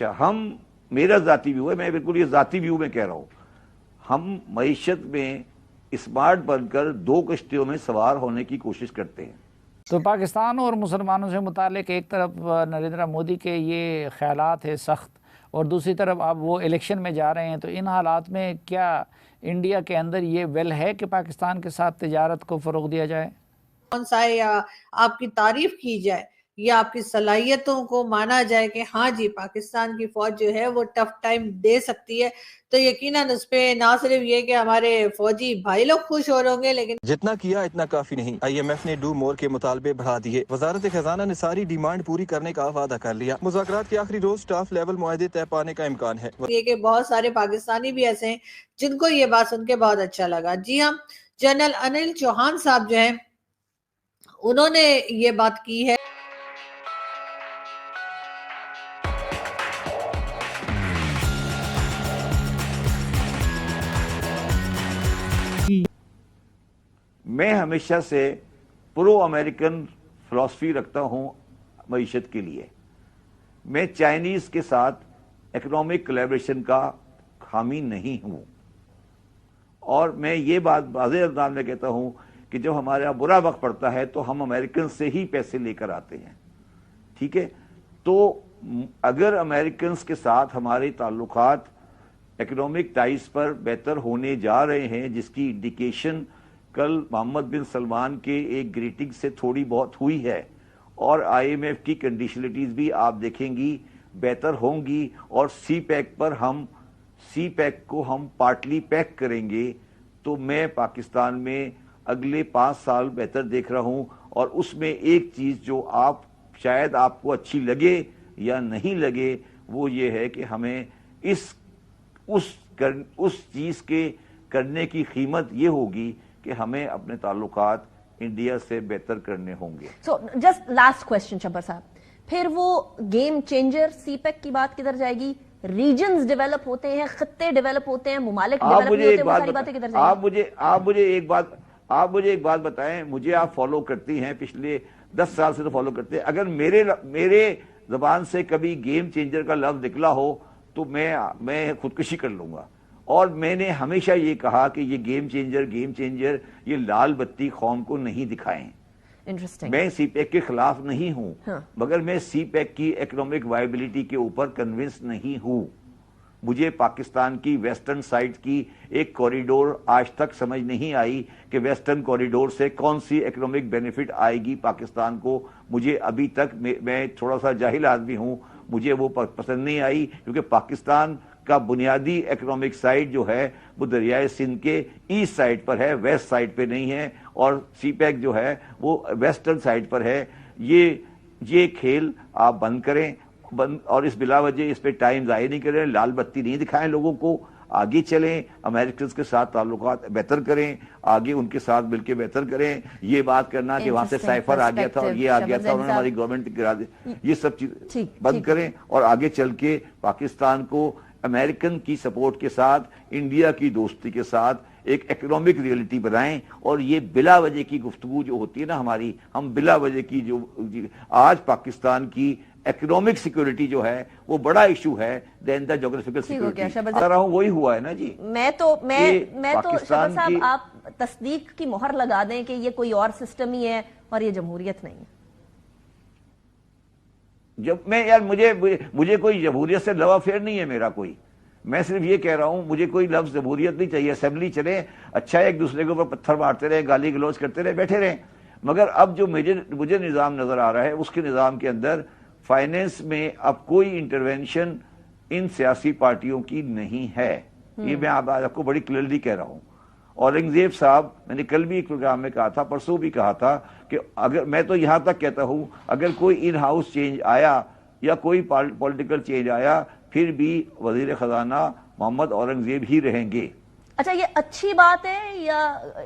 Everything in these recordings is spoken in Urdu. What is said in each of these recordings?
اچھا ہم میرا ذاتی ویو ہے, میں بالکل یہ ذاتی ویو میں کہہ رہا ہوں, ہم معیشت میں اسمارٹ بن کر دو کشتیوں میں سوار ہونے کی کوشش کرتے ہیں. تو پاکستان اور مسلمانوں سے متعلق ایک طرف نریندر مودی کے یہ خیالات ہے سخت, اور دوسری طرف اب وہ الیکشن میں جا رہے ہیں, تو ان حالات میں کیا انڈیا کے اندر یہ ویل ہے کہ پاکستان کے ساتھ تجارت کو فروغ دیا جائے؟ کون سا ہے, یا آپ کی تعریف کی جائے یا آپ کی صلاحیتوں کو مانا جائے کہ ہاں جی پاکستان کی فوج جو ہے وہ ٹف ٹائم دے سکتی ہے, تو یقیناً اس پہ نہ صرف یہ کہ ہمارے فوجی بھائی لوگ خوش ہو رہے ہوں گے, لیکن جتنا کیا اتنا کافی نہیں. آئی ایم ایف نے ڈو مور کے مطالبے بڑھا دیے. وزارت خزانہ نے ساری ڈیمانڈ پوری کرنے کا وعدہ کر لیا. مذاکرات کے آخری روز سٹاف لیول معاہدے طے پانے کا امکان ہے. یہ کہ بہت سارے پاکستانی بھی ایسے ہیں جن کو یہ بات سن کے بہت اچھا لگا. جی ہاں, جنرل انل چوہان صاحب جو ہیں انہوں نے یہ بات کی ہے. میں ہمیشہ سے پرو امریکن فلسفی رکھتا ہوں معیشت کے لیے. میں چائنیز کے ساتھ اکنامک کولیبریشن کا حامی نہیں ہوں, اور میں یہ بات واضح انداز میں کہتا ہوں کہ جب ہمارا برا وقت پڑتا ہے تو ہم امریکن سے ہی پیسے لے کر آتے ہیں. ٹھیک ہے, تو اگر امریکنز کے ساتھ ہمارے تعلقات اکنامک ٹائز پر بہتر ہونے جا رہے ہیں, جس کی انڈیکیشن کل محمد بن سلمان کے ایک گریٹنگ سے تھوڑی بہت ہوئی ہے, اور آئی ایم ایف کی کنڈیشنلٹیز بھی آپ دیکھیں گی بہتر ہوں گی, اور سی پیک کو ہم پارٹلی پیک کریں گے, تو میں پاکستان میں اگلے 5 سال بہتر دیکھ رہا ہوں. اور اس میں ایک چیز جو شاید آپ کو اچھی لگے یا نہیں لگے, وہ یہ ہے کہ ہمیں اس چیز کے کرنے کی قیمت یہ ہوگی کہ ہمیں اپنے تعلقات انڈیا سے بہتر کرنے ہوں گے. سو جسٹ لاسٹ کوسچن شبر صاحب, پھر وہ گیم چینجر سی پیک کی بات کدھر جائے گی؟ ریجنز ڈیولپ ہوتے ہیں, خطے ڈیولپ ہوتے ہیں, ممالک ڈیولپ نہیں ہوتے, وہ ساری باتیں کدھر جائیں گی؟ آپ مجھے ایک بات بتائیں, مجھے آپ فالو کرتی ہیں, پچھلے 10 سال سے تو فالو کرتے ہیں. اگر میرے زبان سے کبھی گیم چینجر کا لفظ نکلا ہو تو میں خودکشی کر لوں گا. اور میں نے ہمیشہ یہ کہا کہ یہ گیم چینجر یہ لال بتی قوم کو نہیں دکھائیں. میں سی پیک کے خلاف نہیں ہوں, مگر میں سی پیک کی اکنامک وائبلٹی کے اوپر کنونس نہیں ہوں. مجھے پاکستان کی ویسٹرن سائڈ کی ایک کوریڈور آج تک سمجھ نہیں آئی کہ ویسٹرن کوریڈور سے کون سی اکنامک بینیفٹ آئے گی پاکستان کو. مجھے ابھی تک, میں تھوڑا سا جاہل آدمی ہوں, مجھے وہ پسند نہیں آئی, کیونکہ پاکستان کا بنیادی اکنامک سائٹ جو ہے وہ دریائے سندھ کے ایسٹ سائٹ پر ہے, ویسٹ سائٹ پہ نہیں ہے, اور سی پیک جو ہے وہ ویسٹرن سائٹ پر ہے. یہ کھیل آپ بند کریں, اور اس بلا وجہ اس پہ ٹائم ضائع نہیں کریں, لال بتی نہیں دکھائیں لوگوں کو. آگے چلیں, امریکنز کے ساتھ تعلقات بہتر کریں, آگے ان کے ساتھ مل کے بہتر کریں. یہ بات کرنا کہ وہاں سے سائفر آ گیا تھا اور یہ آ گیا تھا, انہوں نے ہماری گورنمنٹ گرا دی, یہ سب چیز بند کریں, اور آگے چل کے پاکستان کو امریکن کی سپورٹ کے ساتھ, انڈیا کی دوستی کے ساتھ ایک اکنامک ریئلٹی بنائیں. اور یہ بلا وجہ کی گفتگو جو ہوتی ہے نا ہماری, ہم بلا وجہ کی جو آج پاکستان کی اکنامک سیکورٹی جو ہے وہ بڑا ایشو ہے دین دا جغرافیکل سیکورٹی. وہی ہوا ہے نا جی. میں تو شبر صاحب آپ تصدیق کی مہر لگا دیں کہ یہ کوئی اور سسٹم ہی ہے اور یہ جمہوریت نہیں ہے. جب میں مجھے کوئی جمہوریت سے لو افیئر نہیں ہے میرا کوئی. میں صرف یہ کہہ رہا ہوں مجھے کوئی لفظ جمہوریت نہیں چاہیے. اسمبلی چلے, اچھا ایک دوسرے کے اوپر پتھر مارتے رہے, گالی گلوچ کرتے رہے, بیٹھے رہے, مگر اب جو مجھے نظام نظر آ رہا ہے اس کے نظام کے اندر فائنینس میں اب کوئی انٹرونشن ان سیاسی پارٹیوں کی نہیں ہے. یہ میں آپ کو بڑی کلیئرلی کہہ رہا ہوں. اورنگزیب صاحب, میں نے کل بھی ایک پروگرام میں کہا تھا, پرسوں بھی کہا تھا, کہ اگر میں تو یہاں تک کہتا ہوں اگر کوئی ان ہاؤس چینج آیا یا کوئی پولیٹیکل چینج آیا پھر بھی وزیر خزانہ محمد اورنگزیب ہی رہیں گے. اچھا, یہ اچھی بات ہے یا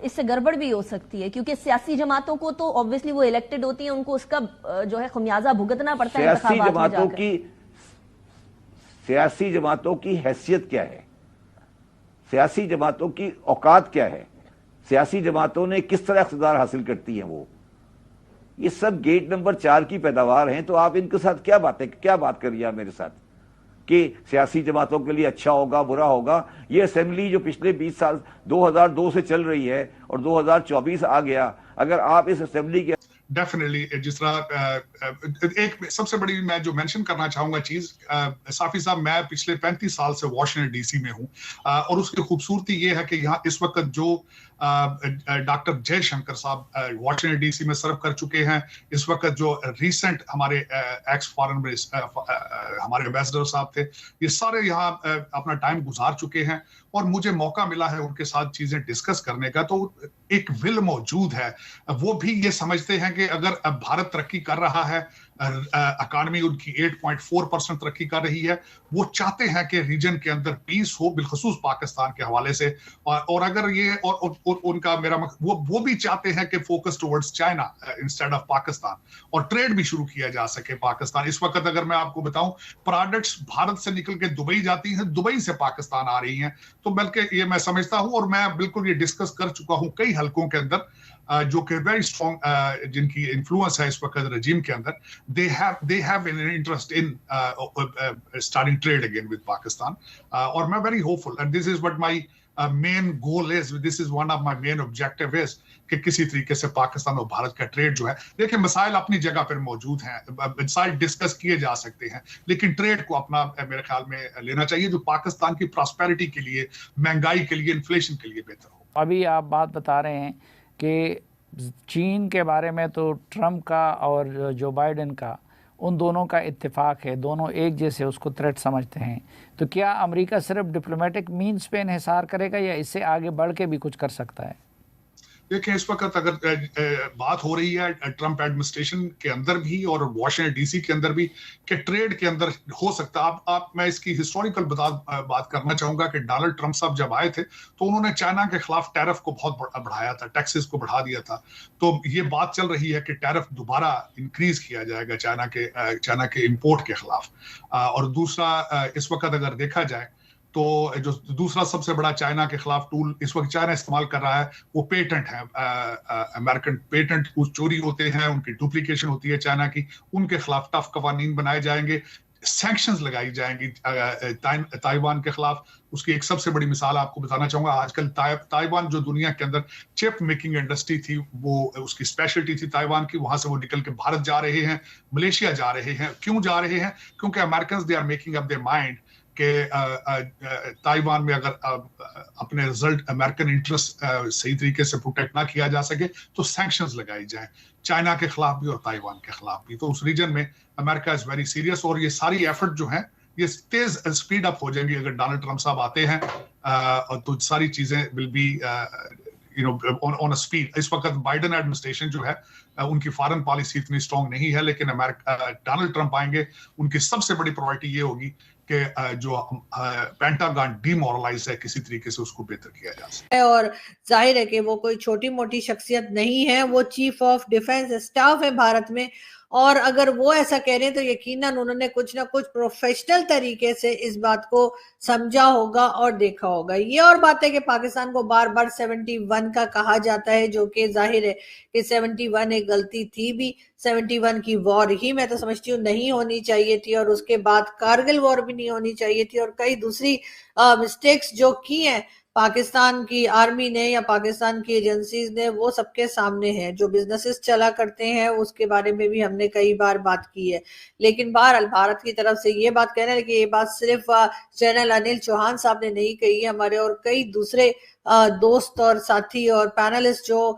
اس سے گڑبڑ بھی ہو سکتی ہے؟ کیونکہ سیاسی جماعتوں کو تو obviously وہ الیکٹڈ ہوتی ہیں, ان کو اس کا جو ہے خمیازہ بھگتنا پڑتا ہے انتخابات میں جا کر. سیاسی جماعتوں کی حیثیت کیا ہے, سیاسی جماعتوں کی اوقات کیا ہے, سیاسی جماعتوں نے کس طرح اقتدار حاصل کرتی ہیں, وہ یہ سب گیٹ نمبر 4 کی پیداوار ہیں. تو آپ ان کے ساتھ کیا بات کر رہی ہیں میرے ساتھ؟ کہ سیاسی جماعتوں کے لیے اچھا ہوگا برا ہوگا. یہ اسمبلی جو پچھلے 20 سال 2002 سے چل رہی ہے اور 2024 آ گیا, اگر آپ اس اسمبلی کے ڈیفینیٹلی جس طرح ایک سب سے بڑی میں جو مینشن کرنا چاہوں گا چیز, صافی صاحب میں پچھلے 35 سال سے واشنگٹن ڈی سی میں ہوں, اور اس کی خوبصورتی یہ ہے کہ یہاں اس وقت جو ڈاکٹر جے شنکر صاحب واشنگٹن ڈی سی میں سرو کر چکے ہیں, اس وقت جو ریسنٹ ہمارے ایکس فارن ہمارے ایمبیسڈر صاحب تھے, یہ سارے یہاں اپنا ٹائم گزار چکے ہیں, اور مجھے موقع ملا ہے ان کے ساتھ چیزیں ڈسکس کرنے کا. تو ایک ول موجود ہے, وہ بھی یہ سمجھتے ہیں کہ اگر بھارت ترقی کر رہا ہے, اکانومی ان کی 8.4% ترقی کر رہی ہے, وہ چاہتے ہیں کہ ریجن کے اندر پیس ہو, بالخصوص پاکستان کے حوالے سے, اور اگر یہ اور ان کا میرا وہ بھی چاہتے ہیں کہ focus towards China instead of Pakistan, اور ٹریڈ بھی شروع کیا جا سکے پاکستان. اس وقت اگر میں آپ کو بتاؤں, پروڈکٹس بھارت سے نکل کے دبئی جاتی ہیں, دبئی سے پاکستان آ رہی ہیں. تو بلکہ یہ میں سمجھتا ہوں, اور میں بالکل یہ ڈسکس کر چکا ہوں کئی حلقوں کے اندر جو کہ ویری اسٹرانگ جن کی انفلوئنس ہے اس وقت رجیم کے اندر, they have an interest in starting trade again with Pakistan, اور میں very hopeful, and this is what my main goal is, this is one of my main objective is کہ کسی طریقے سے پاکستان اور بھارت کا ٹریڈ جو ہے, دیکھیں مسائل اپنی جگہ پر موجود ہیں, مسائل ڈسکس کیے جا سکتے ہیں, لیکن ٹریڈ کو اپنا میرے خیال میں لینا چاہیے جو پاکستان کی پراسپیرٹی کے لیے, مہنگائی کے لیے, انفلیشن کے لیے بہتر ہو. ابھی آپ بات بتا رہے ہیں کہ چین کے بارے میں تو ٹرمپ کا اور جو بائیڈن کا, ان دونوں کا اتفاق ہے, دونوں ایک جیسے اس کو تھریٹ سمجھتے ہیں. تو کیا امریکہ صرف ڈپلومیٹک مینز پہ انحصار کرے گا یا اس سے آگے بڑھ کے بھی کچھ کر سکتا ہے؟ دیکھیں اس وقت اگر بات ہو رہی ہے ٹرمپ ایڈمنسٹریشن کے اندر بھی اور واشنگٹن ڈی سی کے اندر بھی کہ ٹریڈ کے اندر ہو سکتا, میں اس کی ہسٹوریکل بات کرنا چاہوں گا کہ ڈونلڈ ٹرمپ صاحب جب آئے تھے تو انہوں نے چائنا کے خلاف ٹیرف کو بہت بڑھایا تھا, ٹیکسز کو بڑھا دیا تھا. تو یہ بات چل رہی ہے کہ ٹیرف دوبارہ انکریز کیا جائے گا چائنا کے امپورٹ کے خلاف. اور دوسرا اس وقت اگر دیکھا جائے تو جو دوسرا سب سے بڑا چائنا کے خلاف ٹول اس وقت چائنا استعمال کر رہا ہے وہ پیٹنٹ ہے. امریکن پیٹنٹ کچھ چوری ہوتے ہیں, ان کی ڈپلیکیشن ہوتی ہے چائنا کی, ان کے خلاف ٹف قوانین بنائے جائیں گے, سینکشنز لگائی جائیں گی تائیوان کے خلاف. اس کی ایک سب سے بڑی مثال آپ کو بتانا چاہوں گا, آج کل تائیوان جو دنیا کے اندر چپ میکنگ انڈسٹری تھی, وہ اس کی اسپیشلٹی تھی تائیوان کی, وہاں سے وہ نکل کے بھارت جا رہے ہیں, ملیشیا جا رہے ہیں. کیوں جا رہے ہیں؟ کیونکہ Americans they are making up their mind کہ تائیوان میں اگر اپنے رزلٹ امریکن انٹرسٹ صحیح طریقے سے پروٹیکٹ نہ کیا جا سکے تو سینکشنز لگائی جائیں چائنا کے خلاف بھی اور تائیوان کے خلاف بھی. تو اس ریجن میں امریکہ از ویری سیریس, اور یہ ساری ایفرٹ جو ہیں یہ تیز اسپیڈ اپ ہو جائیں گی اگر ڈونلڈ ٹرمپ صاحب آتے ہیں, تو ساری چیزیں will be on a speed. اس وقت بائیڈن ایڈمنسٹریشن جو ہے ان کی فارن پالیسی اتنی اسٹرانگ نہیں ہے, لیکن ڈونلڈ ٹرمپ آئیں گے, ان کی سب سے بڑی پرائورٹی یہ ہوگی کہ جو پینٹاگون ڈی مورلائز ہے کسی طریقے سے اس کو بہتر کیا جا سکے. اور ظاہر ہے کہ وہ کوئی چھوٹی موٹی شخصیت نہیں ہے, وہ چیف آف ڈیفنس اسٹاف ہے بھارت میں, اور اگر وہ ایسا کہہ رہے ہیں تو یقیناً انہوں نے کچھ نہ کچھ پروفیشنل طریقے سے اس بات کو سمجھا ہوگا اور دیکھا ہوگا. یہ اور بات ہے کہ پاکستان کو بار بار 71 کا کہا جاتا ہے, جو کہ ظاہر ہے کہ 71 ایک غلطی تھی بھی. 71 کی وار ہی میں تو سمجھتی ہوں نہیں ہونی چاہیے تھی, اور اس کے بعد کارگل وار بھی نہیں ہونی چاہیے تھی, اور کئی دوسری مسٹیکس جو کی ہیں پاکستان کی آرمی نے یا پاکستان کی ایجنسیز نے, وہ سب کے سامنے ہے. جو بزنسز چلا کرتے ہیں اس کے بارے میں بھی ہم نے کئی بار بات کی ہے, لیکن بہرحال بھارت کی طرف سے یہ بات کہنا ہے کہ یہ بات صرف جنرل انل چوہان صاحب نے نہیں کہی ہے, ہمارے اور کئی دوسرے دوست اور ساتھی اور پینلسٹ جو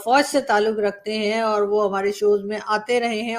فوج سے تعلق رکھتے ہیں اور وہ ہمارے شوز میں آتے رہے ہیں.